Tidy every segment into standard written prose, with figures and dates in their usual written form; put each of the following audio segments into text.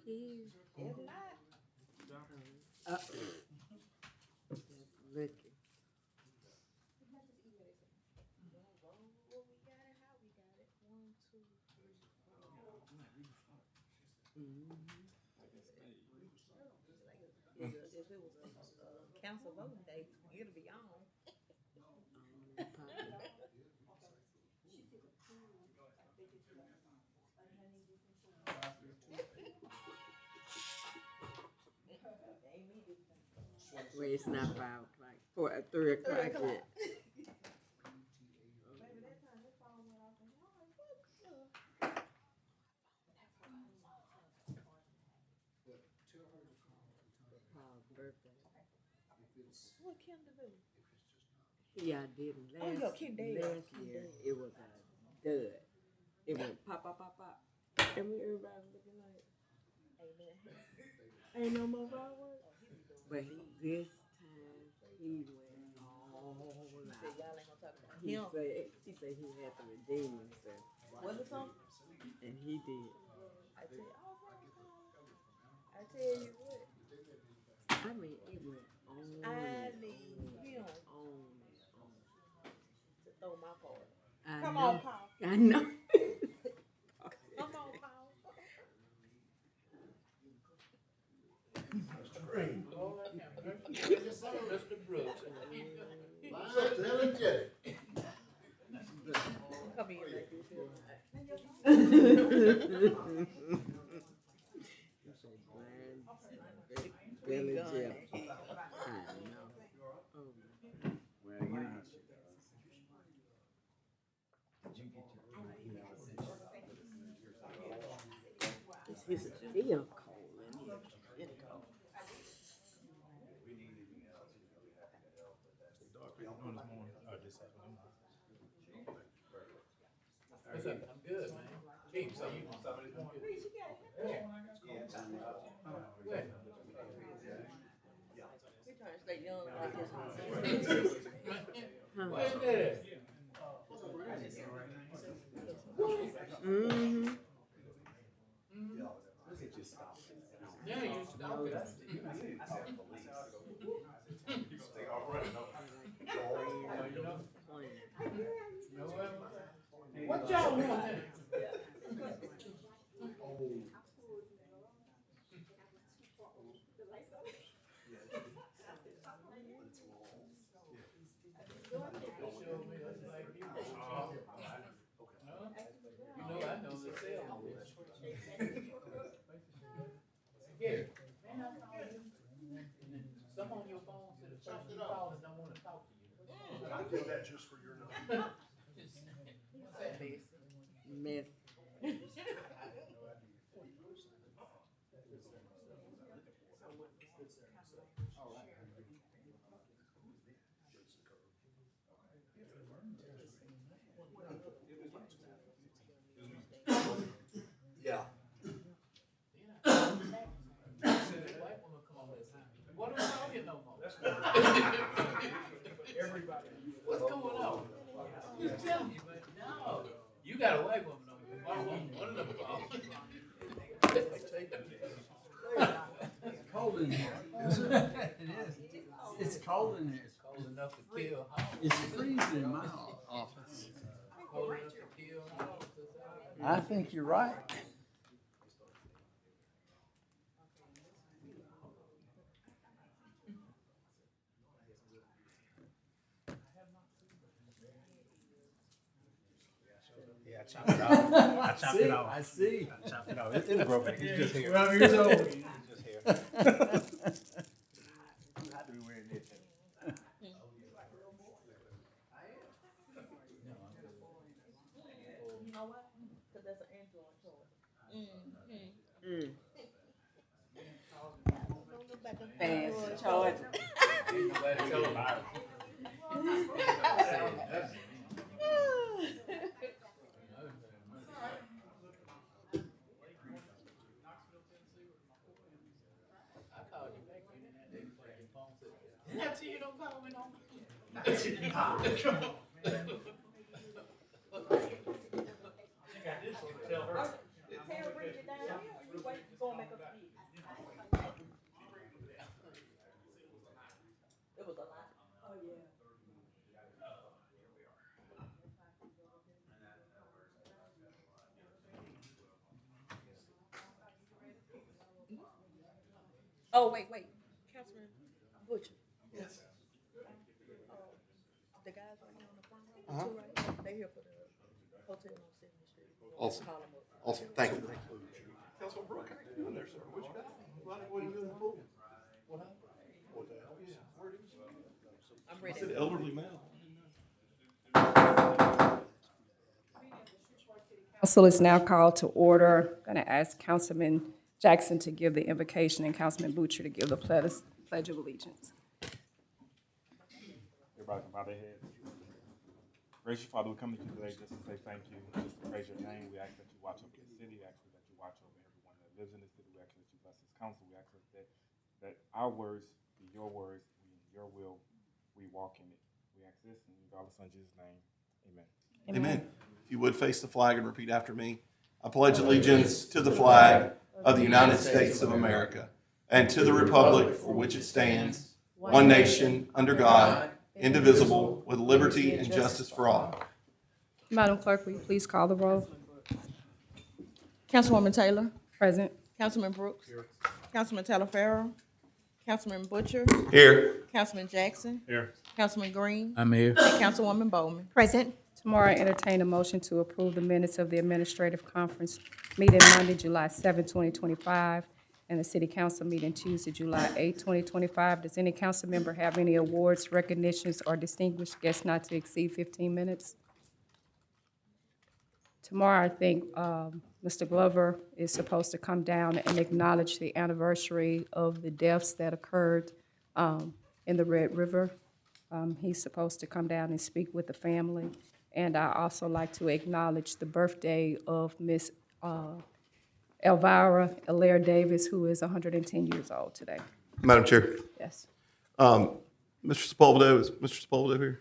here. If not, That's lucky. let's just email it to me. What we got it, how we got it. 1, 2, 3, 4. Mm-hmm. If it was a council voting day, it'll be on. Ain't me this time. Well, it's not 5 o'clock. 3 o'clock 3 o'clock. yet. Baby, that time that phone went off and I was like, what the? Paul's birthday. What Kim to do? Yeah, I did it Oh, yo, Kim Day. last year. It was a dud. It went pop, pop, pop, pop. And everybody was looking like, Amen. ain't no more fireworks. But this time, he went all He said, out. y'all ain't gonna talk about He him. said he had to redeem himself. Was it something? And he did. I tell you, I tell you what. I mean, it went on I and need him on. to throw my part. I Come know. on, Paul. I know. Come on, Paul. Mr. Green. Mr. Brooks. Tell him get it. Come here like this here. Billy Jeff. I know. Oh. Well, you know. Did you get my email? It's still cold in here. It's cold. What's up? I'm good, man. Keep so you want somebody to come Reese, you got it. Good. We're trying to stay young like this. Huh. What's that? Mm-hmm. Yeah, you stop it. What y'all want? You know I know the sale. Here. Some on your phone said the person you call and don't want to talk to you. I did that just for your number. Mess. Yeah. What don't call you no more? Everybody. What's going on? Just tell me, but no. You got a white woman on your phone. One of them phones. It's cold in here. Isn't it? It is. It's cold in here. Cold enough to kill. It's freezing in my office. Cold enough to kill. I think you're right. Yeah, I chopped it off. I chopped it off. I see. I chopped it off. It'll grow back. It's just here. 12 years old. It's just here. I have to be wearing this. You know what? Because that's an Android toy. Mm. Don't go back and Fast charge. I called you back in that day before your phone said, didn't I tell you don't call me no more? Come on. She got this one to tell her. Tell bring it down here or you wait going back up Oh, wait, Councilman Butcher. Yes. The guys right here on the front row, the two right here, they here for the hotel on 70th Street. Awesome. Call them up. Awesome. Thank you. Councilman Brooke, how you doing there, sir? What you got? What are you doing in the pool? What the hell? Yeah. Where did you? I'm ready. I said elderly male. Council is now called to order. Going to ask Councilman Jackson to give the invocation and Councilman Butcher to give the Pledge of Allegiance. Everybody can bow their heads. Gracious Father, we come to you today just to say thank you, just to praise your name. We ask that you watch over the city. We ask that you watch over everyone that lives in the city. We ask that you bless this council. We ask that our words be your words. In your will, we walk in it. We ask this in God the Son, Jesus' name. Amen. Amen. If you would face the flag and repeat after me. I pledge allegiance to the flag of the United States of America and to the republic for which it stands, one nation, under God, indivisible, with liberty and justice for all. Madam Clerk, will you please call the roll? Councilwoman Taylor, Present. Councilman Brooks, Councilman Talaferro, Councilman Butcher, Here. Councilman Jackson, Here. Councilman Green, I'm here. and Councilwoman Bowman. Present. Tomorrow, I entertain a motion to approve the minutes of the Administrative Conference meeting Monday, July 7, 2025, and the City Council meeting Tuesday, July 8, 2025. Does any council member have any awards, recognitions, or distinguished guests not to exceed 15 minutes? Tomorrow, I think Mr. Glover is supposed to come down and acknowledge the anniversary of the deaths that occurred in the Red River. He's supposed to come down and speak with the family. And I also like to acknowledge the birthday of Miss Elvira Allaire Davis, who is 110 years old today. Madam Chair. Yes. Mr. Sepulveda, is Mr. Sepulveda here?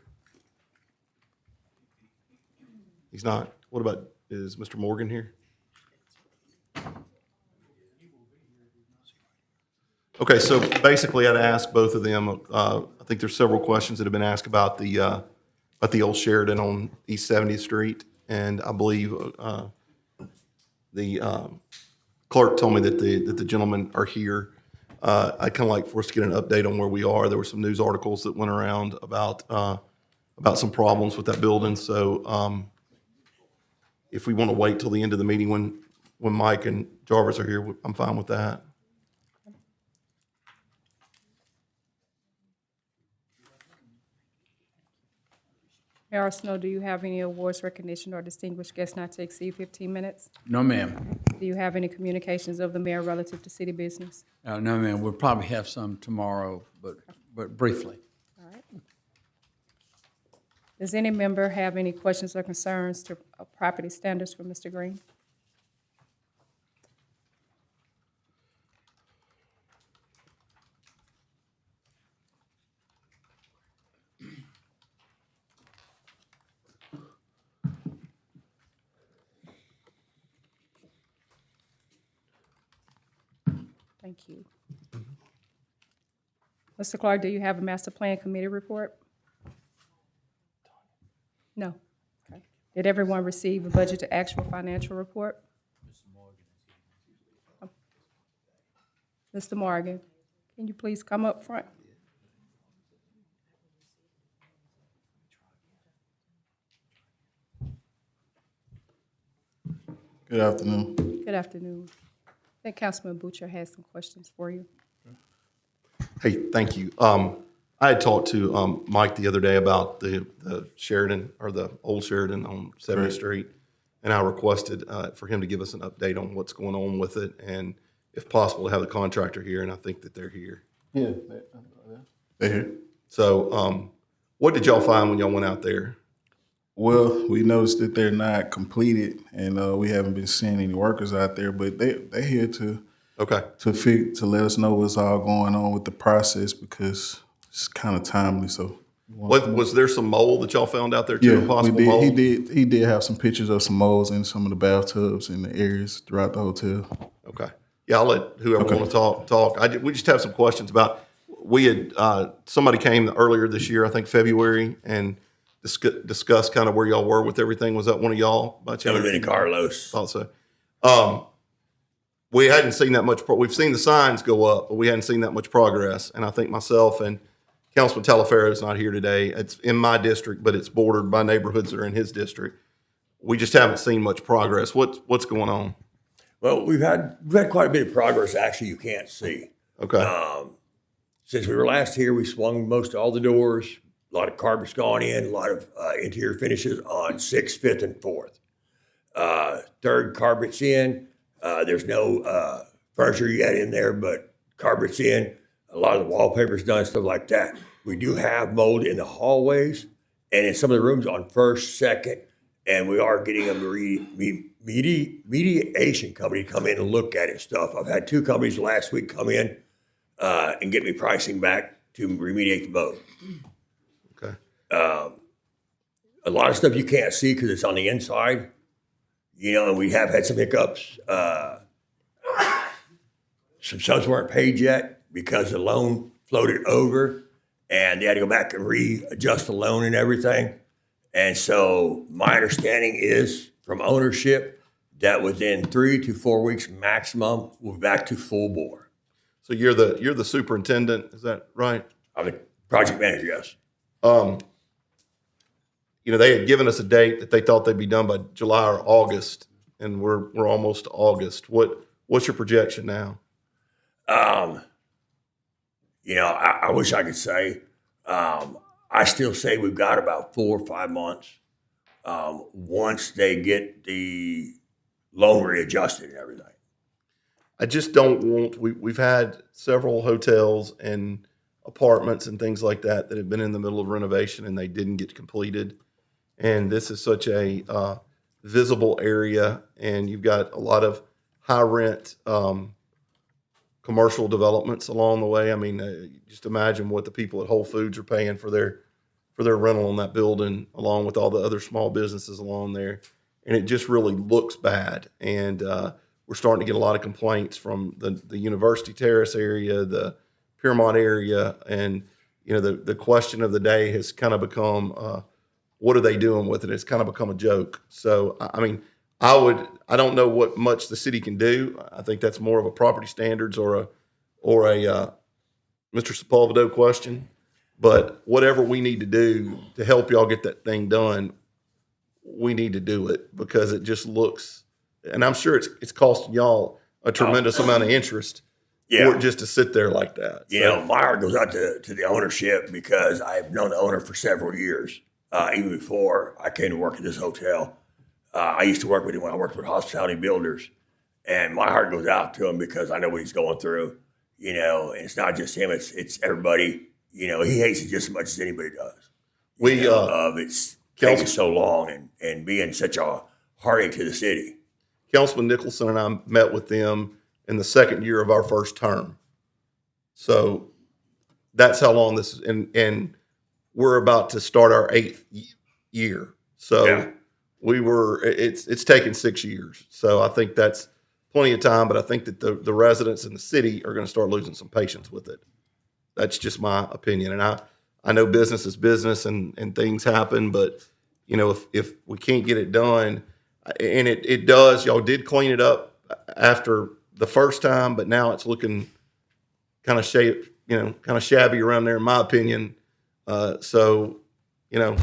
He's not. What about, is Mr. Morgan here? Okay, so basically I'd ask both of them, I think there's several questions that have been asked about the old Sheridan on East 70th Street. And I believe the clerk told me that the gentlemen are here. I'd kind of like for us to get an update on where we are. There were some news articles that went around about some problems with that building. So if we want to wait till the end of the meeting when Mike and Jarvis are here, I'm fine with that. Mayor Snow, do you have any awards, recognition, or distinguished guests not to exceed 15 minutes? No, ma'am. Do you have any communications of the mayor relative to city business? No, ma'am. We'll probably have some tomorrow, but briefly. All right. Does any member have any questions or concerns to property standards for Mr. Green? Thank you. Mr. Clark, do you have a master plan committee report? No. Okay. Did everyone receive a budget to actual financial report? Mr. Morgan, can you please come up front? Good afternoon. Good afternoon. I think Councilman Butcher has some questions for you. Hey, thank you. I had talked to Mike the other day about the Sheridan, or the old Sheridan on 70th Right. Street, and I requested for him to give us an update on what's going on with it, and if possible, to have the contractor here, and I think that they're here. Yeah, they're here. So what did y'all find when y'all went out there? Well, we noticed that they're not completed, and we haven't been seeing any workers out there. But they're here to Okay. to let us know what's all going on with the process, because it's kind of timely. So, Was there some mold that y'all found out there too? yeah, we Possible did. mold? He did have some pictures of some molds in some of the bathtubs and the areas throughout the hotel. Okay. Yeah, I'll let whoever Okay. want to talk. We just have some questions about. We had somebody came earlier this year, I think February, and discussed kind of where y'all were with everything. Was that one of y'all by chance? That would have been Carlos. Thought so. we hadn't seen that much. We've seen the signs go up, but we hadn't seen that much progress. And I think myself and Councilman Talaferro is not here today. It's in my district, but it's bordered by neighborhoods that are in his district. We just haven't seen much progress. What's going on? Well, we've had quite a bit of progress. Actually, you can't see. Okay. Since we were last here, we swung most all the doors. A lot of carpet's gone in. A lot of interior finishes on 6th, 5th, and 4th. 3rd, carpet's in. There's no furniture yet in there, but carpet's in. A lot of the wallpaper's done, stuff like that. We do have mold in the hallways and in some of the rooms on 1st, 2nd, and we are getting a mediation company come in and look at it and stuff. I've had 2 companies last week come in and get me pricing back to remediate the mold. Okay. A lot of stuff you can't see because it's on the inside, and we have had some hiccups. Some subs weren't paid yet because the loan floated over and they had to go back and readjust the loan and everything. And so my understanding is from ownership that within 3 to 4 weeks maximum, we'll be back to full bore. So you're the superintendent, is that right? I'm the project manager, yes. They had given us a date that they thought they'd be done by July or August, and we're almost to August. What's your projection now? I wish I could say. I still say we've got about 4 or 5 months once they get the loan readjusted and everything. I just don't want. We've had several hotels and apartments and things like that have been in the middle of renovation and they didn't get completed. And this is such a visible area, and you've got a lot of high rent commercial developments along the way. I mean, just imagine what the people at Whole Foods are paying for their rental in that building, along with all the other small businesses along there. And it just really looks bad. And we're starting to get a lot of complaints from the University Terrace area, the Piermont area, and the question of the day has kind of become, what are they doing with it? It's kind of become a joke. So I mean, I don't know what much the city can do. I think that's more of a property standards or a Mr. Sepulvedo question. But whatever we need to do to help y'all get that thing done, we need to do it, because it just looks, and I'm sure it's costing y'all a tremendous amount of interest for it just to sit there like that. My heart goes out to the ownership, because I've known the owner for several years, even before I came to work at this hotel. I used to work with him when I worked with Hospitality Builders, and my heart goes out to him because I know what he's going through, and it's not just him, it's everybody. He hates it just as much as anybody does. It's taking so long and being such a heartache to the city. Councilman Nicholson and I met with them in the 2nd year of our first term. So that's how long this is, and we're about to start our 8th year. So it's taken 6 years. So I think that's plenty of time, but I think that the residents in the city are going to start losing some patience with it. That's just my opinion. And I know business is business and things happen, but if we can't get it done, and it does, y'all did clean it up after the first time, but now it's looking kind of shabby around there, in my opinion. So we're going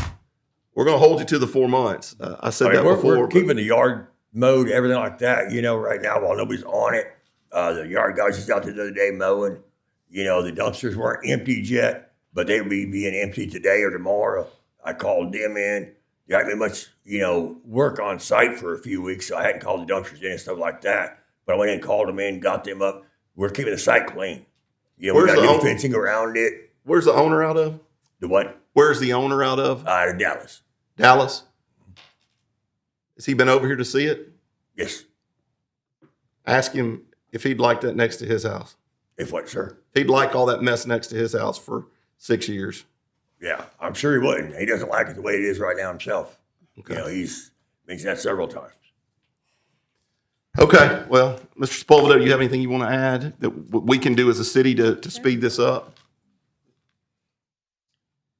to hold you to the 4 months. I said that before. We're keeping the yard mowed, everything like that, right now while nobody's on it. The yard guys just out there the other day mowing. The dumpsters weren't emptied yet, but they will be being emptied today or tomorrow. I called them in. There hadn't been much, work on site for a few weeks, so I hadn't called the dumpsters in and stuff like that. But I went in and called them in, got them up. We're keeping the site clean. We got new fencing around it. Where's the owner out of? The what? Where's the owner out of? Dallas. Dallas? Has he been over here to see it? Yes. Ask him if he'd like that next to his house. If what, sir? He'd like all that mess next to his house for 6 years. Yeah, I'm sure he wouldn't. He doesn't like it the way it is right now himself. Okay. He's mentioned that several times. Okay. Well, Mr. Sepulvedo, do you have anything you want to add that we can do as a city to speed this up?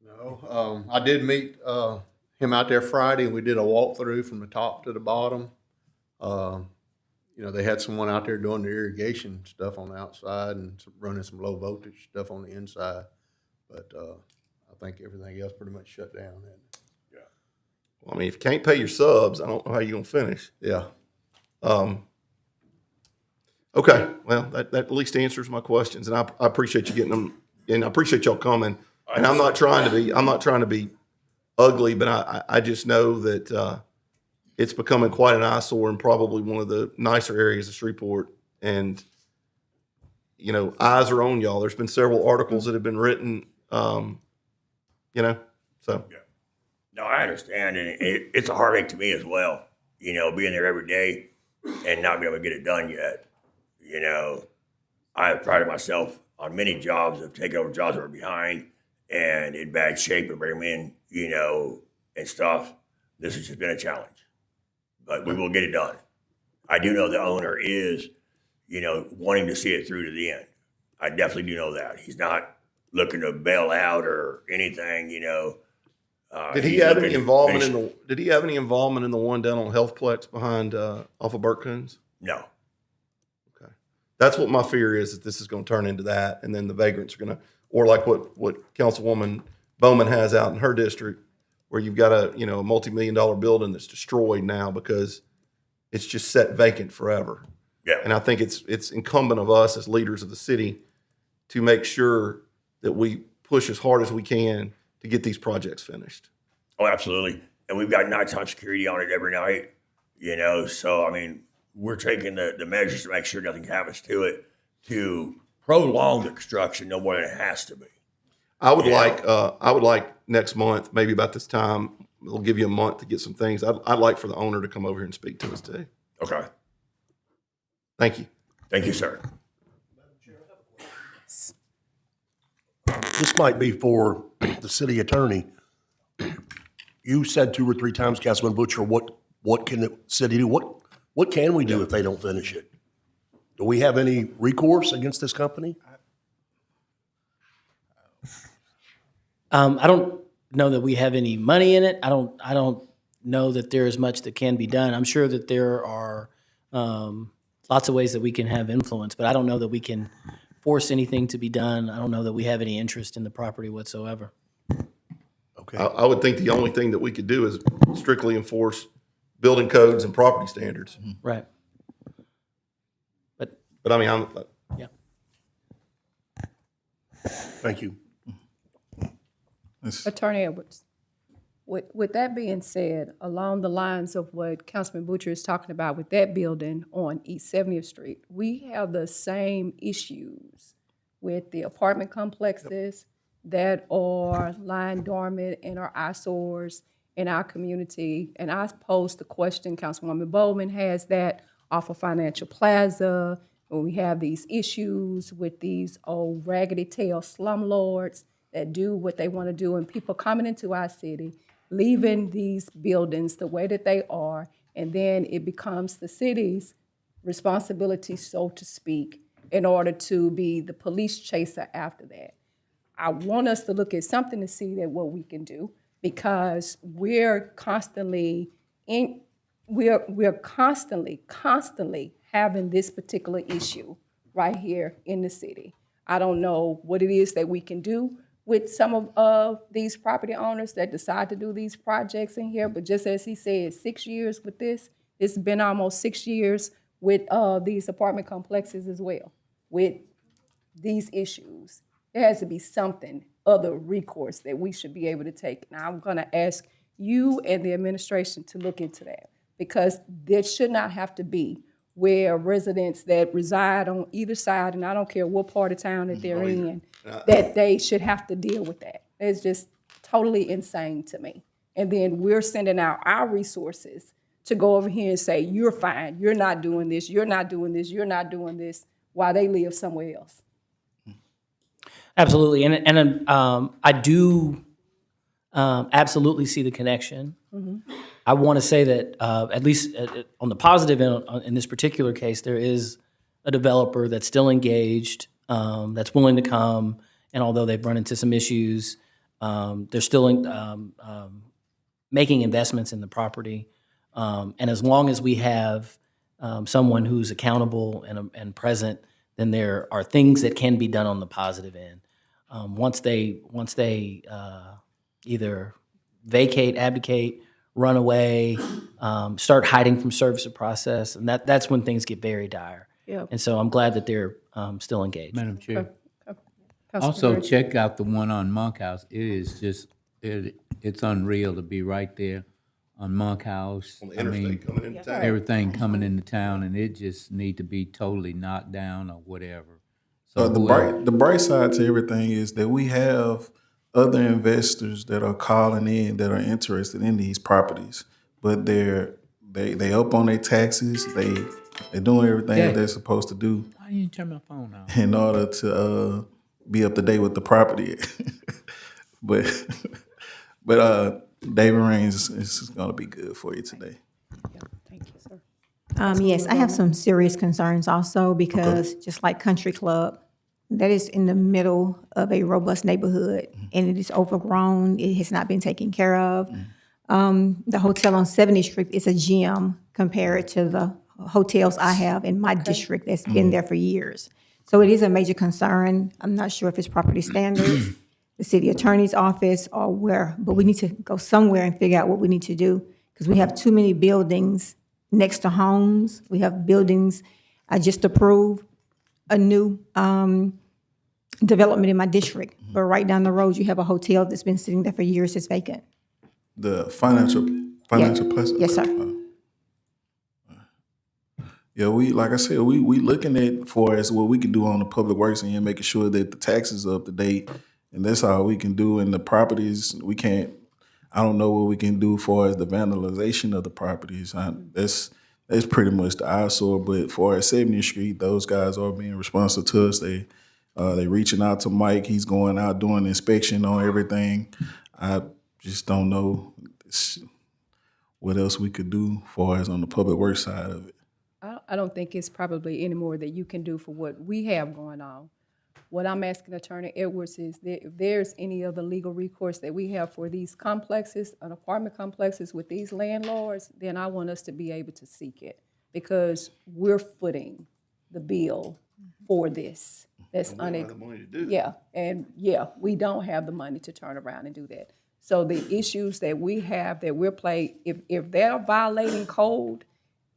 No. I did meet him out there Friday, and we did a walkthrough from the top to the bottom. you know, they had someone out there doing the irrigation stuff on the outside and running some low voltage stuff on the inside. But I think everything else pretty much shut down. Well, I mean, if you can't pay your subs, I don't know how you're gonna finish. Yeah. Okay, well, that at least answers my questions, and I appreciate you getting them, and I appreciate y'all coming. And I'm not trying to be ugly, but I just know that it's becoming quite an eyesore and probably one of the nicer areas of Shreveport. And you know, eyes are on y'all. There's been several articles that have been written, you know, so. Yeah. No, I understand, and it's a heartache to me as well. You know, being there every day and not being able to get it done yet. You know, I have prided myself on many jobs of taking over jobs that were behind and in bad shape and bring them in, you know, and stuff. This has just been a challenge, but we will get it done. I do know the owner is, you know, wanting to see it through to the end. I definitely do know that. He's not looking to bail out or anything, you know. Did he have any involvement in the? Did he have any involvement in the one down on Healthplex behind off of Burt Coons? No. Okay, that's what my fear is, that this is going to turn into that, and then the vagrants are going to, or like what Councilwoman Bowman has out in her district, where you've got a multi-million-dollar building that's destroyed now because it's just set vacant forever. Yeah. And I think it's incumbent of us as leaders of the city to make sure that we push as hard as we can to get these projects finished. Oh, absolutely. And we've got nighttime security on it every night, you know. So, I mean, we're taking the measures to make sure nothing happens to it, to prolong the construction no more than it has to be. I would like next month, maybe about this time, we'll give you a month to get some things. I'd like for the owner to come over here and speak to us today. Okay. Thank you. Thank you, sir. This might be for the city attorney. You said 2 or 3 times, Councilman Butcher, what can the city do? What can we do if they don't finish it? Do we have any recourse against this company? I don't know that we have any money in it. I don't know that there is much that can be done. I'm sure that there are lots of ways that we can have influence, but I don't know that we can force anything to be done. I don't know that we have any interest in the property whatsoever. Okay. I would think the only thing that we could do is strictly enforce building codes and property standards. Right. But I mean, Yeah. Thank you. Attorney Edwards, with that being said, along the lines of what Councilman Butcher is talking about with that building on East 70th Street, we have the same issues with the apartment complexes that are lying dormant and are eyesores in our community. And I posed the question, Councilwoman Bowman has that off of Financial Plaza, when we have these issues with these old raggedy tail slumlords that do what they want to do, and people coming into our city, leaving these buildings the way that they are, and then it becomes the city's responsibility, so to speak, in order to be the police chaser after that. I want us to look at something to see that what we can do, because we're constantly having this particular issue right here in the city. I don't know what it is that we can do with some of these property owners that decide to do these projects in here, but just as he said, 6 years with this, it's been almost 6 years with these apartment complexes as well, with these issues. There has to be something, other recourse that we should be able to take. Now, I'm gonna ask you and the administration to look into that, because there should not have to be where residents that reside on either side, and I don't care what part of town that they're in, that they should have to deal with that. It's just totally insane to me. And then we're sending out our resources to go over here and say, you're fine, you're not doing this, you're not doing this, you're not doing this, while they live somewhere else. Absolutely, and I do absolutely see the connection. Mm-hmm. I want to say that at least on the positive end, in this particular case, there is a developer that's still engaged, that's willing to come, and although they've run into some issues, they're still making investments in the property. And as long as we have someone who's accountable and present, then there are things that can be done on the positive end. Once they either vacate, abdicate, run away, start hiding from service of process, and that's when things get very dire. Yep. And so I'm glad that they're still engaged. Madam Chair. Councilman Also, Burns. check out the one on Monkhouse. It is just, it's unreal to be right there on Monkhouse. On the interstate coming into town. Everything coming into town, and it just need to be totally knocked down or whatever. So The bright side to everything is that we have other investors that are calling in that are interested in these properties, but they up on their taxes. They're doing everything that they're supposed to do Why you turn my phone off? in order to be up to date with the property. but David Raines is going to be good for you today. Thank you, sir. Yes, I have some serious concerns also because just like Country Club, that is in the middle of a robust neighborhood and it is overgrown. It has not been taken care of. The hotel on 70th Street is a gem compared to the hotels I have in my district that's been there for years. So it is a major concern. I'm not sure if it's property standards, the city attorney's office, or where, but we need to go somewhere and figure out what we need to do because we have too many buildings next to homes. We have buildings. I just approved a new development in my district, but right down the road, you have a hotel that's been sitting there for years. It's vacant. The financial plus. Yes, sir. Yeah, we like I said, we looking at for as what we can do on the public works and making sure that the taxes are up to date, and that's all we can do. And the properties, we can't. I don't know what we can do for as the vandalization of the properties. That's pretty much the eyesore. But for 70th Street, those guys are being responsive to us. They reaching out to Mike. He's going out doing inspection on everything. I just don't know what else we could do for us on the public works side of it. I don't think it's probably any more that you can do for what we have going on. What I'm asking Attorney Edwards is that if there's any other legal recourse that we have for these complexes, an apartment complexes with these landlords, then I want us to be able to seek it because we're footing the bill for this. That's We don't have the money to do that. Yeah, and yeah, we don't have the money to turn around and do that. So the issues that we have that we're if they're violating code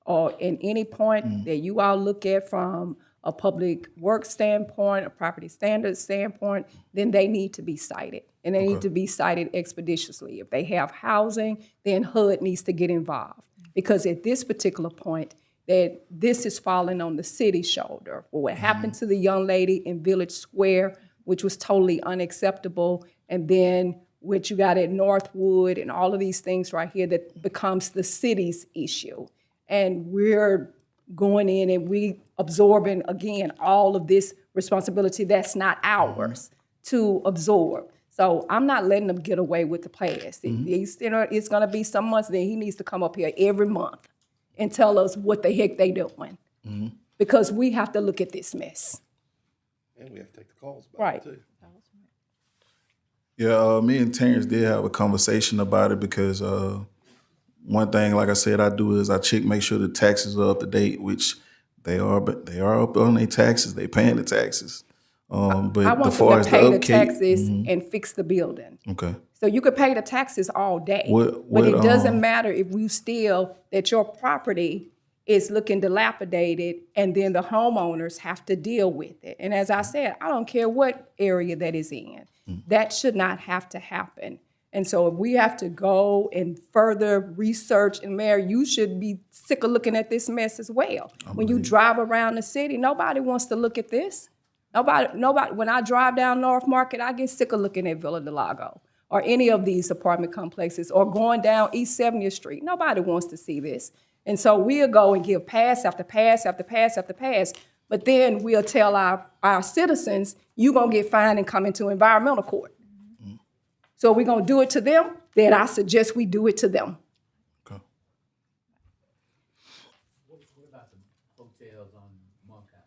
or in any point that you all look at from a public works standpoint, a property standards standpoint, then they need to be cited. And they need to be cited expeditiously. If they have housing, then HUD needs to get involved. Because at this particular point, that this is falling on the city's shoulder. For what happened to the young lady in Village Square, which was totally unacceptable, and then what you got at Northwood and all of these things right here that becomes the city's issue. And we're going in and we absorbing, again, all of this responsibility that's not ours to absorb. So I'm not letting them get away with the past. It's going to be some months that he needs to come up here every month and tell us what the heck they doing. Because we have to look at this mess. And we have to take the calls about Right. it too. Yeah, me and Terrence did have a conversation about it because one thing, like I said, I do is I make sure the taxes are up to date, which they are, but they are up on their taxes. They paying the taxes. But I want as far them as to pay the upkeep, taxes and fix the building. okay. So you could pay the taxes all day, What- but it what, doesn't matter if you still, that your property is looking dilapidated and then the homeowners have to deal with it. And as I said, I don't care what area that is in. That should not have to happen. And so if we have to go and further research, and Mayor, you should be sick of looking at this mess as well. When you drive around the city, nobody wants to look at this. Nobody, when I drive down North Market, I get sick of looking at Villa del Lago or any of these apartment complexes or going down East 70th Street. Nobody wants to see this. And so we'll go and give pass after pass after pass after pass, but then we'll tell our citizens, you're going to get fined and come into environmental court. So we're going to do it to them, then I suggest we do it to them. Okay. What about the hotels on Monkhouse?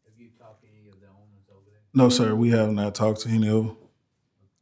Have you talked to any of the owners over there? No, sir, we have not talked to any of them.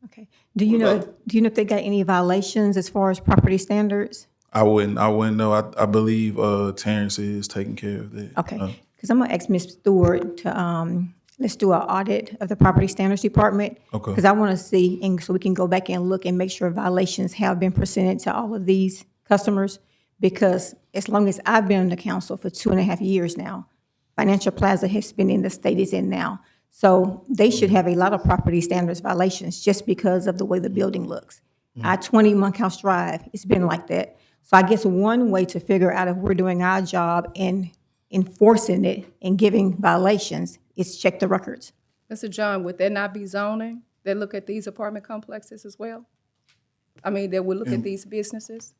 Okay. Do you know if they got any violations as far as property standards? I wouldn't know. I believe Terrence is taking care of that. Okay, because I'm gonna ask Ms. Stewart to, let's do an audit of the Property Standards Department. Okay. Because I want to see, and so we can go back and look and make sure violations have been presented to all of these customers. Because as long as I've been on the council for 2.5 years now, Financial Plaza has been in the state it's in now. So they should have a lot of property standards violations just because of the way the building looks. Our 20 Monkhouse Drive, it's been like that. So I guess one way to figure out if we're doing our job in enforcing it and giving violations is check the records. Mr. John, would there not be zoning that look at these apartment complexes as well? I mean, that would look at these businesses?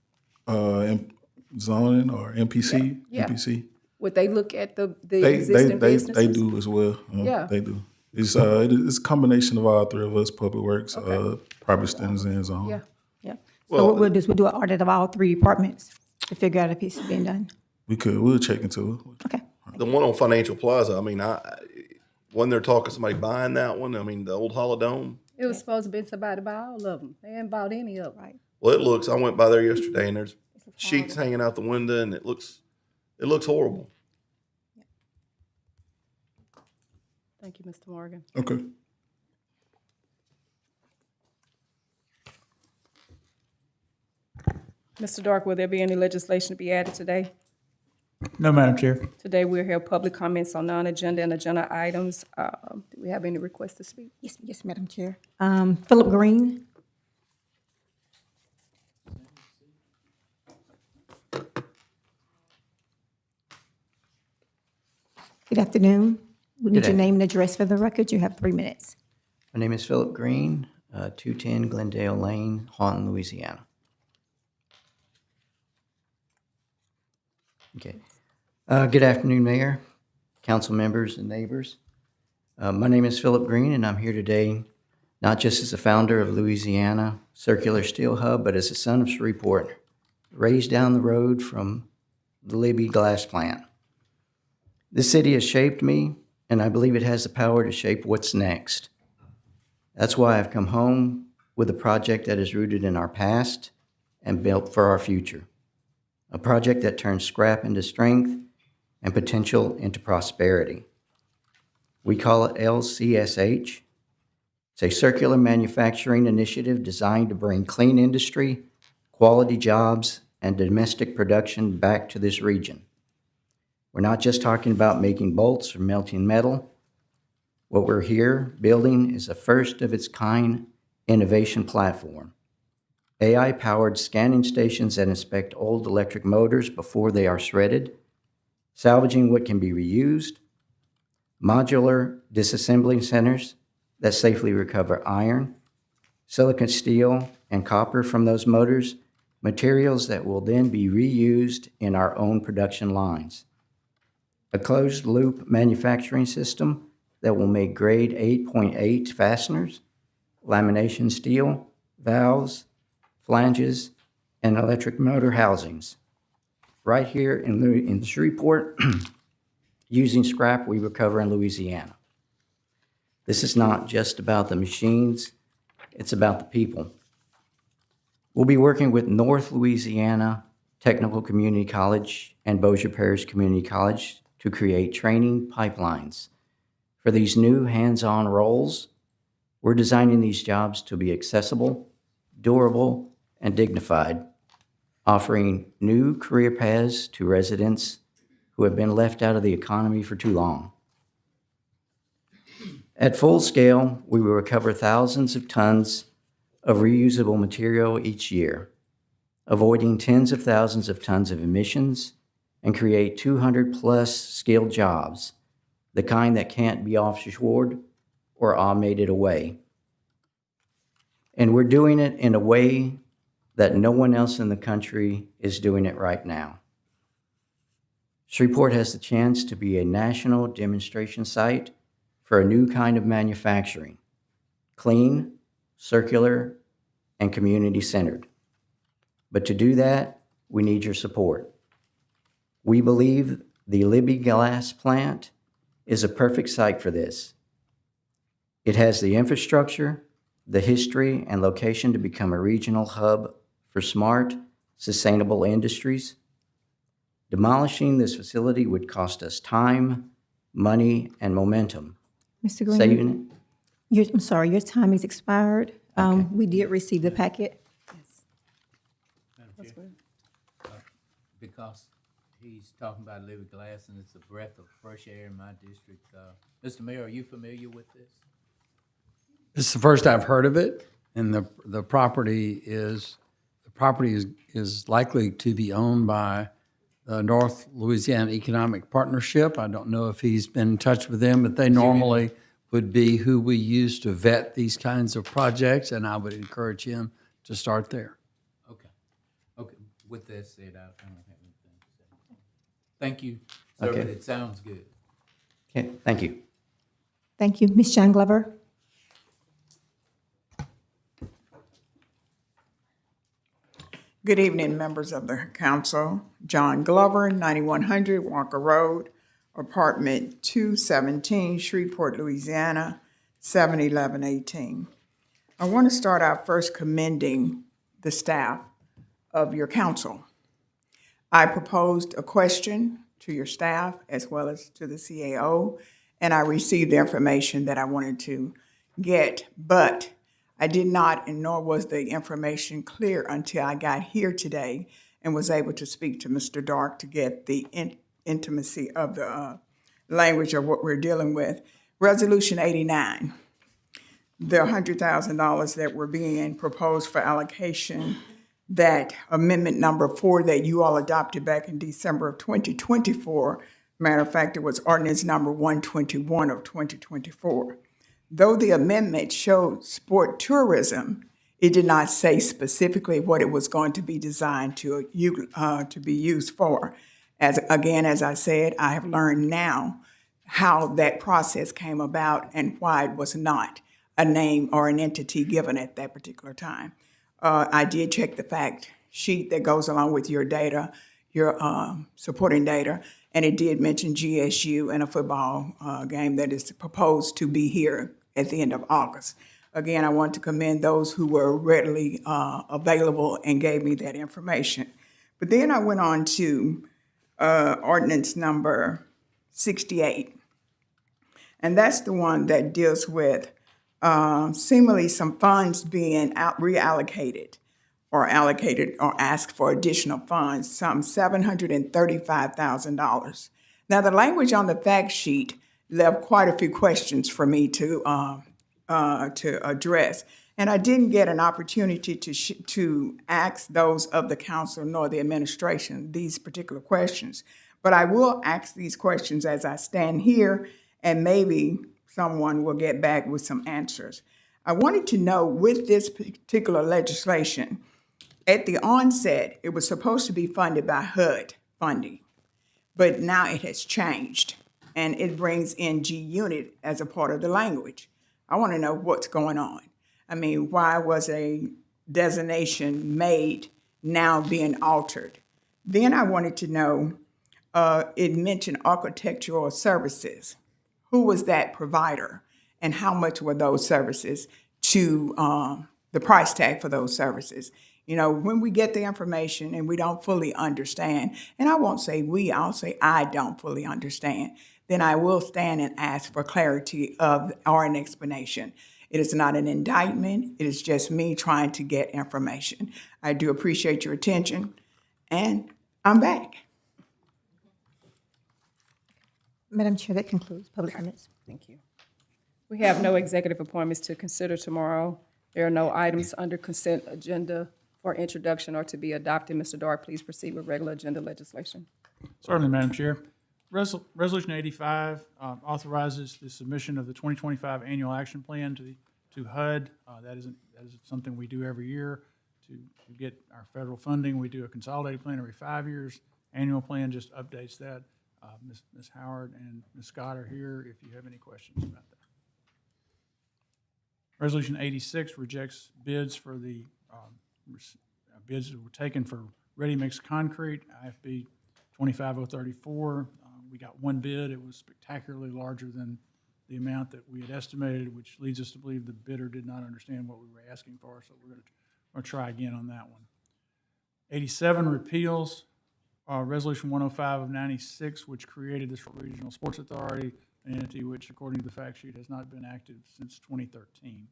Zoning or MPC? Yeah. MPC? Would they look at the They existing businesses? they do as well. Yeah. They do. It's a combination of all three of us: Public Works, Property Standards, and Zone. Yeah. Yeah. So what we'll do is we'll do an audit of all 3 departments to figure out if it's been done. We'll check into it. Okay. The one on Financial Plaza, I mean, when they're talking somebody buying that one, I mean, the old Holodome. It was supposed to be somebody buy all of them. They ain't bought any of them. Right. Well, it looks. I went by there yesterday, and there's sheets hanging out the window, and it looks horrible. Thank you, Mr. Morgan. Okay. Mr. Dark, will there be any legislation to be added today? No, Madam Chair. Today, we'll hear public comments on non-agenda and agenda items. Do we have any requests to speak? Yes, Madam Chair. Philip Green. Good afternoon. We need Good your name and address for the record. You have 3 minutes. My name is Philip Green, 210 Glendale Lane, Haunton, Louisiana. Okay. Good afternoon, Mayor, council members, and neighbors. My name is Philip Green, and I'm here today not just as the founder of Louisiana Circular Steel Hub, but as a son of Shreveport, raised down the road from the Libby glass plant. This city has shaped me, and I believe it has the power to shape what's next. That's why I've come home with a project that is rooted in our past and built for our future. A project that turns scrap into strength and potential into prosperity. We call it LCSH. It's a circular manufacturing initiative designed to bring clean industry, quality jobs, and domestic production back to this region. We're not just talking about making bolts or melting metal. What we're here building is a first of its kind innovation platform. AI-powered scanning stations that inspect old electric motors before they are shredded, salvaging what can be reused, modular disassembly centers that safely recover iron, silicon steel, and copper from those motors, materials that will then be reused in our own production lines. A closed-loop manufacturing system that will make grade 8.8 fasteners, lamination steel, valves, flanges, and electric motor housings. Right here in Shreveport, using scrap we recover in Louisiana. This is not just about the machines, it's about the people. We'll be working with North Louisiana Technical Community College and Bossier Parish Community College to create training pipelines. For these new hands-on roles, we're designing these jobs to be accessible, durable, and dignified, offering new career paths to residents who have been left out of the economy for too long. At full scale, we will recover thousands of tons of reusable material each year, avoiding tens of thousands of tons of emissions, and create 200-plus skilled jobs, the kind that can't be offshored or automated away. And we're doing it in a way that no one else in the country is doing it right now. Shreveport has the chance to be a national demonstration site for a new kind of manufacturing, clean, circular, and community-centered. But to do that, we need your support. We believe the Libby glass plant is a perfect site for this. It has the infrastructure, the history, and location to become a regional hub for smart, Sustainable Industries. Demolishing this facility would cost us time, money, and momentum. Mr. Green, Saving it? I'm sorry, your time is expired. We did receive the packet. Madam Chair, because he's talking about living glass and it's a breath of fresh air in my district. Mr. Mayor, are you familiar with this? This is the first I've heard of it, and the property is likely to be owned by the North Louisiana Economic Partnership. I don't know if he's been in touch with them, but they normally would be who we use to vet these kinds of projects, and I would encourage him to start there. Okay. Okay. With that said, I don't have anything to say. Thank you, sir, Okay. but it sounds good. Okay, thank you. Thank you. Ms. John Glover? Good evening, members of the council. John Glover, 9100 Walker Road, apartment 217, Shreveport, Louisiana, 71118. I want to start out first commending the staff of your council. I proposed a question to your staff as well as to the CAO, and I received the information that I wanted to get, but I did not, and nor was the information clear until I got here today and was able to speak to Mr. Dark to get the intimacy of the language of what we're dealing with. Resolution 89, the $100,000 that were being proposed for allocation, that amendment number 4 that you all adopted back in December of 2024. Matter of fact, it was ordinance number 121 of 2024. Though the amendment showed sport tourism, it did not say specifically what it was going to be designed to be used for. As I said, I have learned now how that process came about and why it was not a name or an entity given at that particular time. I did check the fact sheet that goes along with your data, your supporting data, and it did mention GSU and a football game that is proposed to be here at the end of August. Again, I want to commend those who were readily available and gave me that information. But then I went on to ordinance number 68. And that's the one that deals with seemingly some funds being reallocated or allocated or asked for additional funds, some $735,000. Now, the language on the fact sheet left quite a few questions for me to address. And I didn't get an opportunity to ask those of the council nor the administration these particular questions. But I will ask these questions as I stand here, and maybe someone will get back with some answers. I wanted to know, with this particular legislation, at the onset, it was supposed to be funded by HUD funding, but now it has changed, and it brings in G Unit as a part of the language. I want to know what's going on. I mean, why was a designation made now being altered? Then I wanted to know, it mentioned architectural services. Who was that provider, and how much were those services to the price tag for those services? You know, when we get the information and we don't fully understand, and I won't say we, I'll say I don't fully understand, then I will stand and ask for clarity or an explanation. It is not an indictment. It is just me trying to get information. I do appreciate your attention, and I'm back. Madam Chair, that concludes public comments. Thank you. We have no executive appointments to consider tomorrow. There are no items under consent agenda for introduction or to be adopted. Mr. Dark, please proceed with regular agenda legislation. Certainly, Madam Chair. Resolution 85 authorizes the submission of the 2025 annual action plan to HUD. That is something we do every year to get our federal funding. We do a consolidated plan every 5 years. Annual plan just updates that. Ms. Howard and Ms. Scott are here if you have any questions about that. Resolution 86 rejects bids for the bids that were taken for ready-mix concrete, IFB 25034. We got one bid. It was spectacularly larger than the amount that we had estimated, which leads us to believe the bidder did not understand what we were asking for, so we're going to try again on that one. 87 repeals Resolution 105 of 96, which created this Regional Sports Authority, an entity which, according to the fact sheet, has not been active since 2013.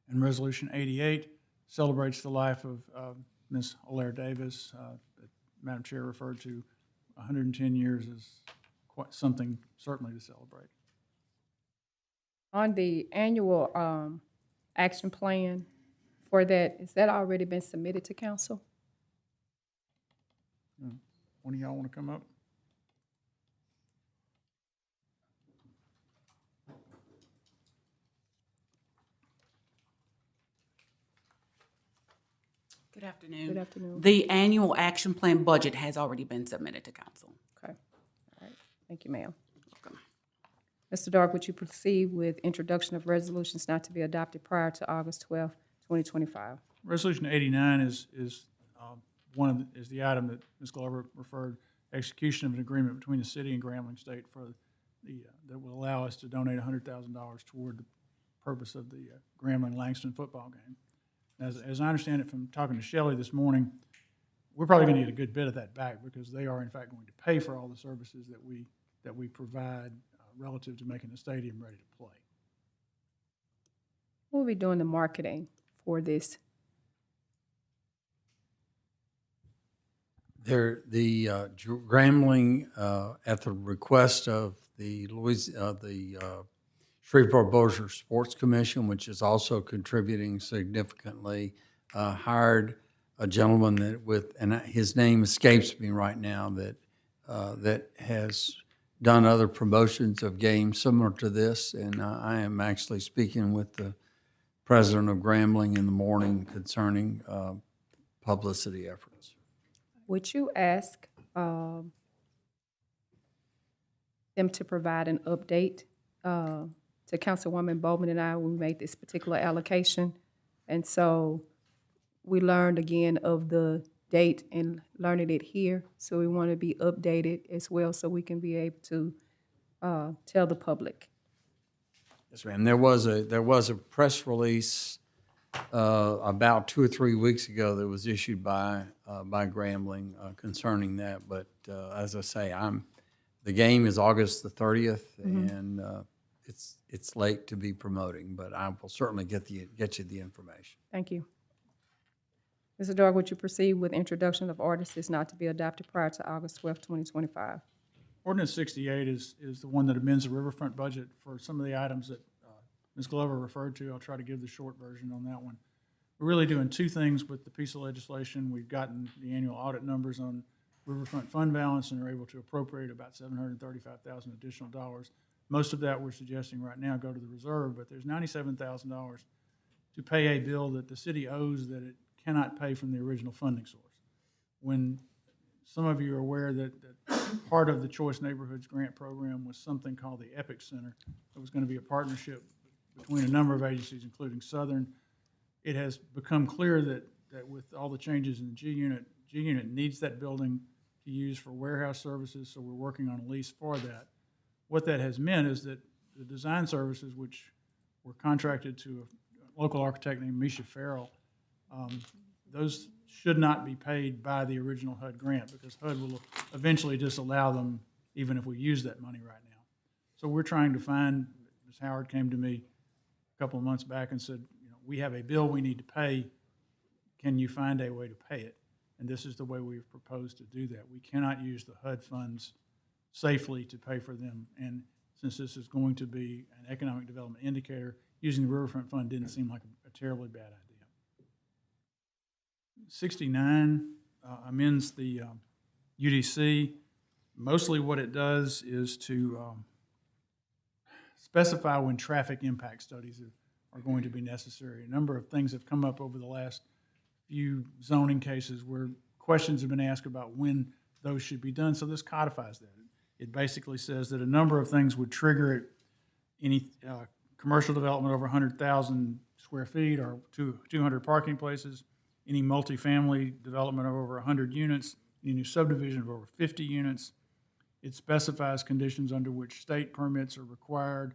And Resolution 88 celebrates the life of Ms. Olaire Davis, that Madam Chair referred to. 110 years is quite something certainly to celebrate. On the annual action plan for that, has that already been submitted to council? One of y'all want to come up? Good afternoon. Good afternoon. The annual action plan budget has already been submitted to council. Okay. All right. Thank you, ma'am. Mr. Dark, would you proceed with introduction of resolutions not to be adopted prior to August 12th, 2025? Resolution 89 is the item that Ms. Glover referred, execution of an agreement between the city and Grambling State for that will allow us to donate $100,000 toward the purpose of the Grambling-Langston football game. As I understand it from talking to Shelley this morning, we're probably going to get a good bit of that back because they are in fact going to pay for all the services that we provide relative to making the stadium ready to play. Who will be doing the marketing for this? Grambling, at the request of the Shreveport-Bossier Sports Commission, which is also contributing significantly, hired a gentleman and his name escapes me right now, that has done other promotions of games similar to this, and I am actually speaking with the president of Grambling in the morning concerning publicity efforts. Would you ask them to provide an update to Councilwoman Bowman and I when we made this particular allocation? And so we learned again of the date and learning it here. So we want to be updated as well so we can be able to tell the public. Yes, ma'am. There was a press release about 2 or 3 weeks ago that was issued by Grambling concerning that. But as I say, the game is August the 30th, and it's late to be promoting, but I will certainly get you the information. Thank you. Mr. Dark, would you proceed with introduction of ordinances not to be adopted prior to August 12th, 2025? Ordinance 68 is the one that amends the riverfront budget for some of the items that Ms. Glover referred to. I'll try to give the short version on that one. We're really doing two things with the piece of legislation. We've gotten the annual audit numbers on riverfront fund balance and are able to appropriate about $735,000 additional dollars. Most of that we're suggesting right now go to the reserve, but there's $97,000 to pay a bill that the city owes that it cannot pay from the original funding source. When some of you are aware that part of the Choice Neighborhoods Grant Program was something called the EPIC Center. It was going to be a partnership between a number of agencies, including Southern. It has become clear that with all the changes in the G Unit needs that building to use for warehouse services, so we're working on a lease for that. What that has meant is that the design services, which were contracted to a local architect named Misha Farrell, those should not be paid by the original HUD grant because HUD will eventually disallow them even if we use that money right now. So we're trying to find, Ms. Howard came to me a couple of months back and said, we have a bill we need to pay. Can you find a way to pay it? And this is the way we've proposed to do that. We cannot use the HUD funds safely to pay for them. And since this is going to be an economic development indicator, using the Riverfront Fund didn't seem like a terribly bad idea. 69 amends the UDC. Mostly what it does is to specify when traffic impact studies are going to be necessary. A number of things have come up over the last few zoning cases where questions have been asked about when those should be done, so this codifies that. It basically says that a number of things would trigger it. Any commercial development over 100,000 square feet or 200 parking places, any multifamily development of over 100 units, any new subdivision of over 50 units. It specifies conditions under which state permits are required.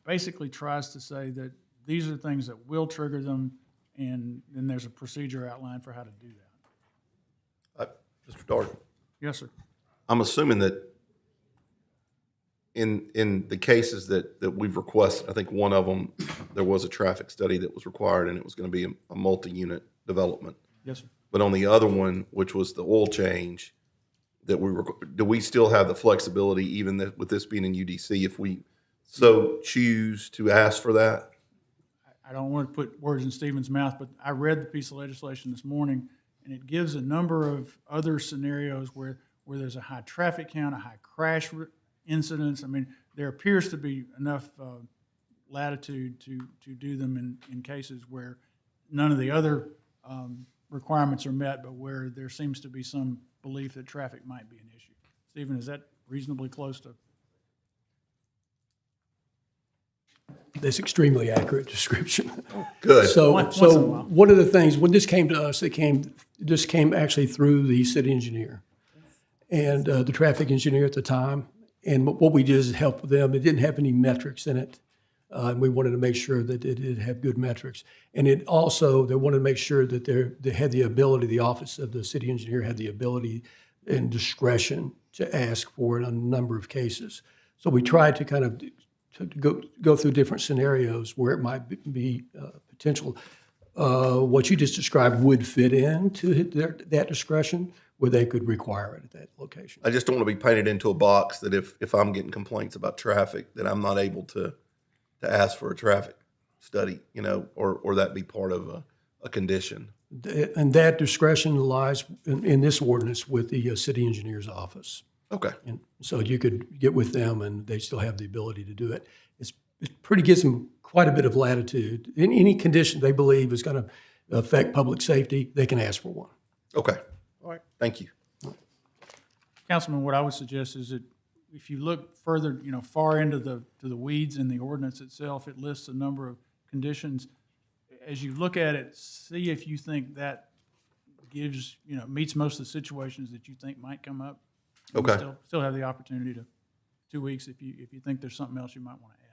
Basically tries to say that these are things that will trigger them, and then there's a procedure outlined for how to do that. Mr. Dart, Yes, sir. I'm assuming that in the cases that we've requested, I think one of them, there was a traffic study that was required, and it was going to be a multi-unit development. Yes, sir. But on the other one, which was the oil change, that do we still have the flexibility, even with this being in UDC, if we so choose to ask for that? I don't want to put words in Stephen's mouth, but I read the piece of legislation this morning, and it gives a number of other scenarios where there's a high traffic count, a high crash incidents. I mean, there appears to be enough latitude to do them in cases where none of the other requirements are met, but where there seems to be some belief that traffic might be an issue. Stephen, is that reasonably close to? That's extremely accurate description. Good. So, Once in a while. one of the things, when this came to us, this came actually through the city engineer and the traffic engineer at the time. And what we did is help them. It didn't have any metrics in it. And we wanted to make sure that it did have good metrics. And it also, they wanted to make sure that they had the ability, the office of the city engineer had the ability and discretion to ask for it on a number of cases. So we tried to kind of go through different scenarios where it might be potential. What you just described would fit into that discretion, where they could require it at that location. I just don't want to be painted into a box that if I'm getting complaints about traffic, that I'm not able to ask for a traffic study, or that be part of a condition. And that discretion lies in this ordinance with the city engineer's office. Okay. And so you could get with them, and they still have the ability to do it. It gives them quite a bit of latitude. In any condition they believe is going to affect public safety, they can ask for one. Okay. All right. Thank you. Councilman, what I would suggest is that if you look further, far into the weeds in the ordinance itself, it lists a number of conditions. As you look at it, see if you think that gives, meets most of the situations that you think might come up. And Okay. Still have the opportunity to 2 weeks if you think there's something else you might want to add.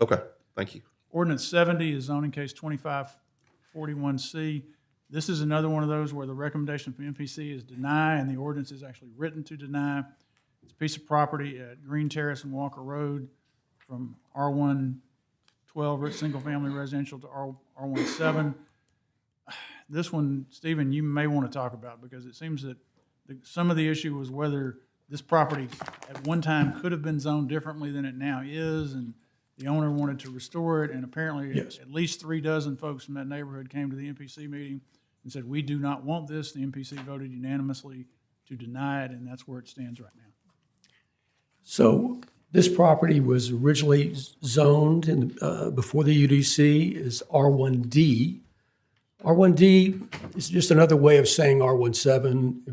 Okay. Thank you. Ordinance 70 is zoning case 2541C. This is another one of those where the recommendation from MPC is deny, and the ordinance is actually written to deny. It's a piece of property at Green Terrace and Walker Road from R112, single-family residential, to R17. This one, Stephen, you may want to talk about, because it seems that some of the issue was whether this property at one time could have been zoned differently than it now is, and the owner wanted to restore it, and apparently Yes. at least 36 folks from that neighborhood came to the MPC meeting and said, we do not want this. The MPC voted unanimously to deny it, and that's where it stands right now. So this property was originally zoned before the UDC as R1D. R1D is just another way of saying R17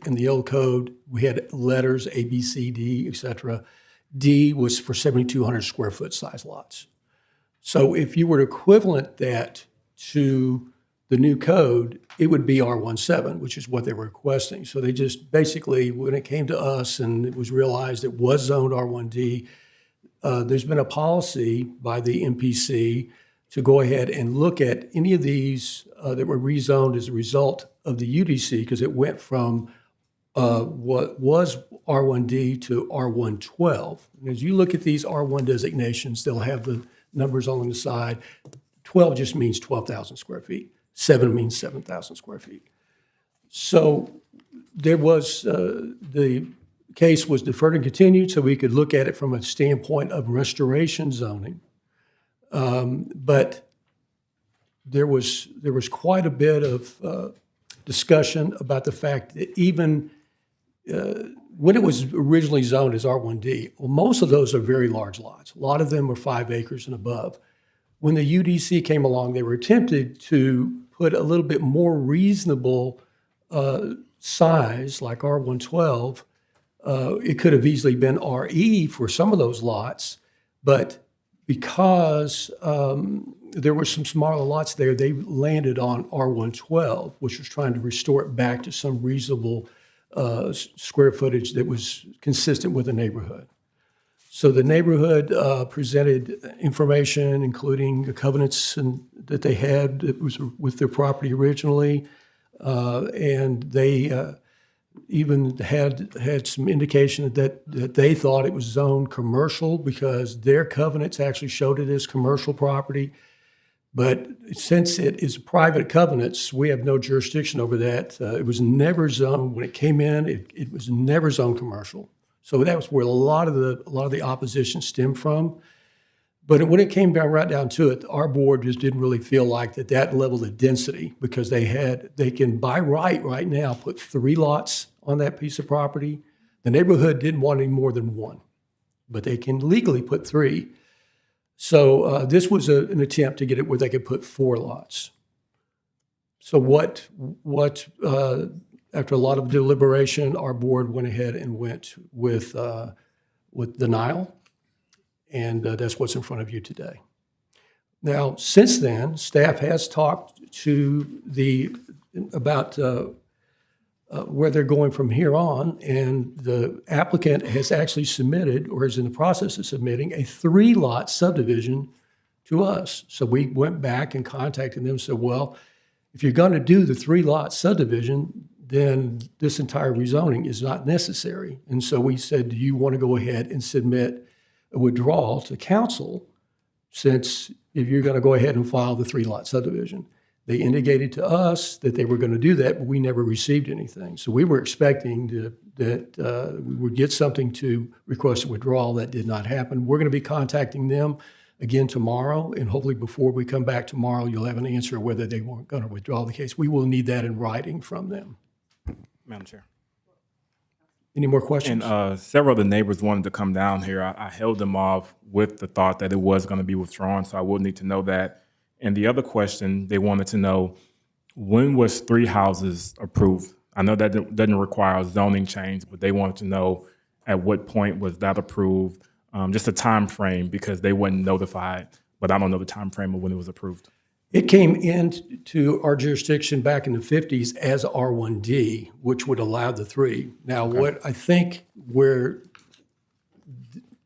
in the old code. We had letters A, B, C, D, et cetera. D was for 7,200 square foot size lots. So if you were to equivalent that to the new code, it would be R17, which is what they were requesting. So they just basically, when it came to us and it was realized it was zoned R1D, there's been a policy by the MPC to go ahead and look at any of these that were rezoned as a result of the UDC, because it went from what was R1D to R112. And as you look at these R1 designations, they'll have the numbers on the side. 12 just means 12,000 square feet. 7 means 7,000 square feet. So there was, the case was deferred and continued so we could look at it from a standpoint of restoration zoning. But there was quite a bit of discussion about the fact that even when it was originally zoned as R1D, well, most of those are very large lots. A lot of them were 5 acres and above. When the UDC came along, they were attempted to put a little bit more reasonable size, like R112. It could have easily been RE for some of those lots, but because there were some smaller lots there, they landed on R112, which was trying to restore it back to some reasonable square footage that was consistent with the neighborhood. So the neighborhood presented information, including the covenants that they had that was with their property originally, and they even had some indication that they thought it was zoned commercial because their covenants actually showed it as commercial property. But since it is private covenants, we have no jurisdiction over that. It was never zoned, when it came in, it was never zoned commercial. So that was where a lot of the opposition stemmed from. But when it came down right down to it, our board just didn't really feel like that level of density, because they can by right now put 3 lots on that piece of property. The neighborhood didn't want any more than 1, but they can legally put 3. So this was an attempt to get it where they could put 4 lots. So what after a lot of deliberation, our board went ahead and went with denial, and that's what's in front of you today. Now, since then, staff has talked about where they're going from here on, and the applicant has actually submitted, or is in the process of submitting, a 3-lot subdivision to us. So we went back and contacted them and said, well, if you're going to do the 3-lot subdivision, then this entire rezoning is not necessary. And so we said, do you want to go ahead and submit a withdrawal to council, since if you're going to go ahead and file the 3-lot subdivision? They indicated to us that they were going to do that, but we never received anything. So we were expecting that we would get something to request a withdrawal. That did not happen. We're going to be contacting them again tomorrow, and hopefully before we come back tomorrow, you'll have an answer whether they weren't going to withdraw the case. We will need that in writing from them. Madam Chair. Any more questions? And several of the neighbors wanted to come down here. I held them off with the thought that it was going to be withdrawn, so I would need to know that. And the other question, they wanted to know, when was 3 houses approved? I know that doesn't require a zoning change, but they wanted to know at what point was that approved, just a time frame, because they weren't notified, but I don't know the time frame of when it was approved. It came into our jurisdiction back in the 50s as R1D, which would allow the 3. Now, what I think where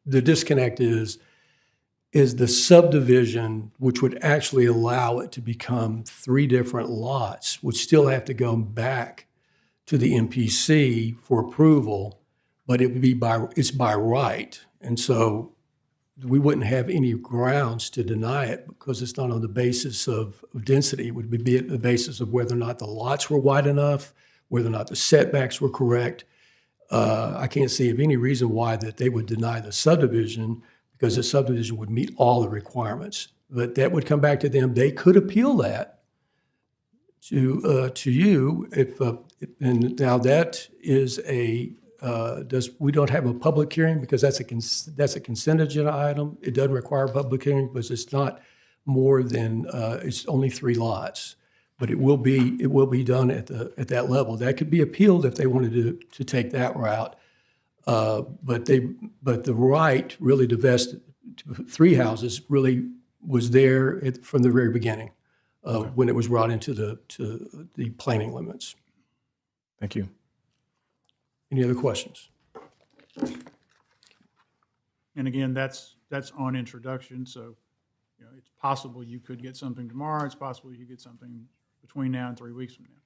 the disconnect is the subdivision, which would actually allow it to become 3 different lots, would still have to go back to the MPC for approval, but it would be it's by right. And so we wouldn't have any grounds to deny it, because it's not on the basis of density. It would be the basis of whether or not the lots were wide enough, whether or not the setbacks were correct. I can't see of any reason why that they would deny the subdivision, because the subdivision would meet all the requirements. But that would come back to them. They could appeal that to you and now that is we don't have a public hearing, because that's a consent agenda item. It doesn't require a public hearing because it's not more than it's only 3 lots. But it will be done at that level. That could be appealed if they wanted to take that route. But the right really to vest 3 houses really was there from the very beginning when it was brought into the planning limits. Thank you. Any other questions? And again, that's on introduction, so it's possible you could get something tomorrow. It's possible you could get something between now and 3 weeks from now.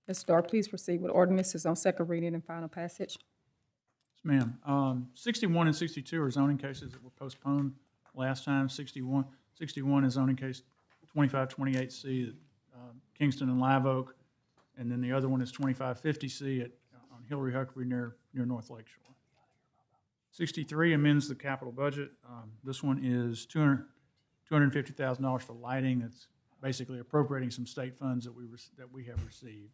Ms. Starr, please proceed with ordinances on second reading and final passage. Yes, ma'am. 61 and 62 are zoning cases that were postponed last time. 61 is zoning case 2528C at Kingston and Live Oak, and then the other one is 2550C on Hillary Huckabee near North Lake Shore. 63 amends the capital budget. This one is $250,000 for lighting. That's basically appropriating some state funds that we have received.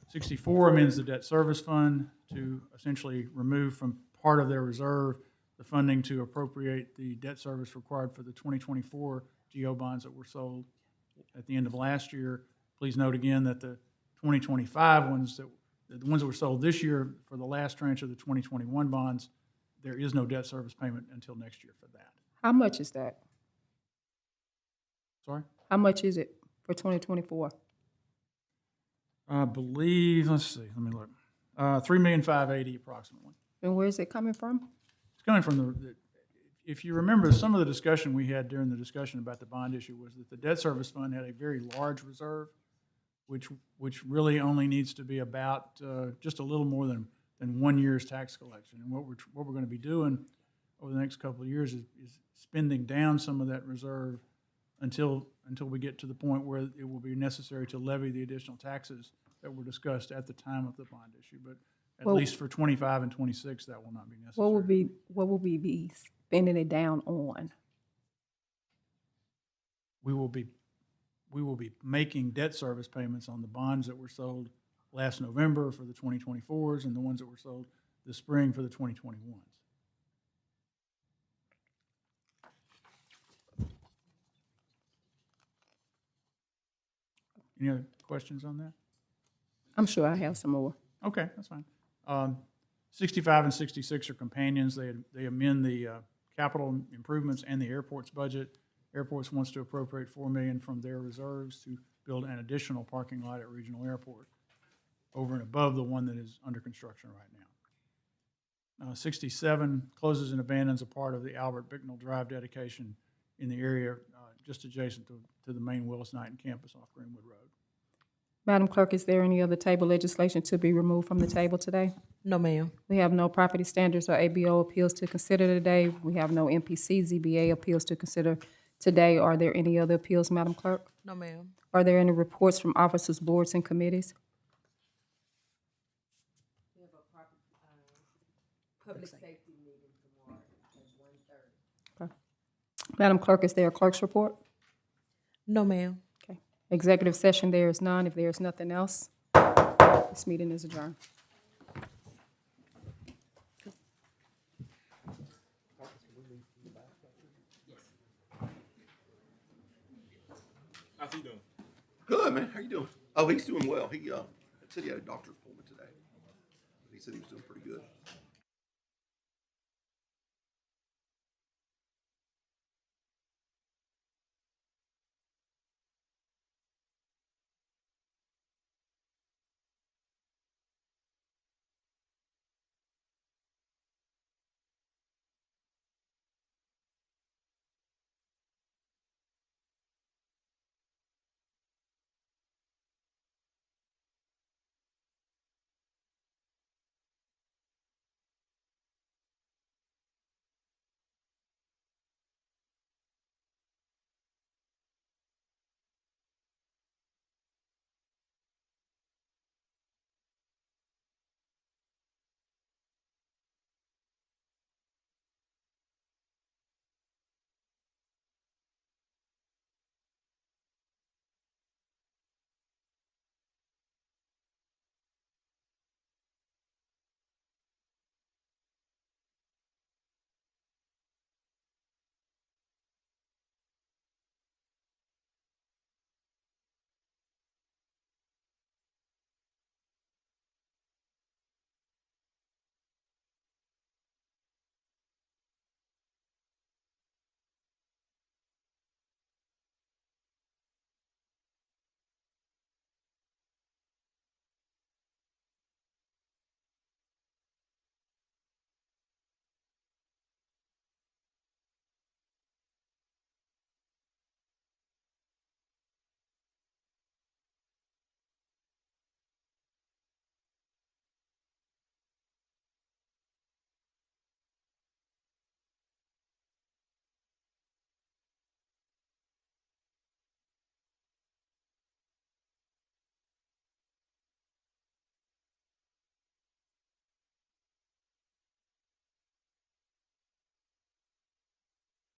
64 amends the debt service fund to essentially remove from part of their reserve the funding to appropriate the debt service required for the 2024 GO bonds that were sold at the end of last year. Please note again that the 2025 ones, the ones that were sold this year for the last tranche of the 2021 bonds, there is no debt service payment until next year for that. How much is that? Sorry? How much is it for 2024? I believe, let's see, let me look. $3,580,000 approximately. And where is it coming from? It's coming from if you remember, some of the discussion we had during the discussion about the bond issue was that the debt service fund had a very large reserve. which really only needs to be about just a little more than 1 year's tax collection. And what we're going to be doing over the next couple of years is spending down some of that reserve until we get to the point where it will be necessary to levy the additional taxes that were discussed at the time of the bond issue. But at least for 25 and 26, that will not be necessary. What will we be spending it down on? We will be making debt service payments on the bonds that were sold last November for the 2024s and the ones that were sold this spring for the 2021s. Any other questions on that? I'm sure I have some more. Okay, that's fine. 65 and 66 are companions. They amend the capital improvements and the airport's budget. Airports wants to appropriate $4 million from their reserves to build an additional parking lot at Regional Airport over and above the one that is under construction right now. 67 closes and abandons a part of the Albert Bicknell Drive dedication in the area just adjacent to the main Willis Knighton campus off Greenwood Road. Madam Clerk, is there any other table legislation to be removed from the table today? No, ma'am. We have no property standards or ABO appeals to consider today. We have no MPC, ZBA appeals to consider today. Are there any other appeals, Madam Clerk? No, ma'am. Are there any reports from officers, boards, and committees? We have a public safety meeting tomorrow at 1:30. Madam Clerk, is there a clerk's report? No, ma'am. Okay. Executive session, there is none. If there is nothing else, this meeting is adjourned. How's he doing? Good, man. How you doing? Oh, he's doing well. He said he had a doctor's appointment today. He said he was doing pretty good.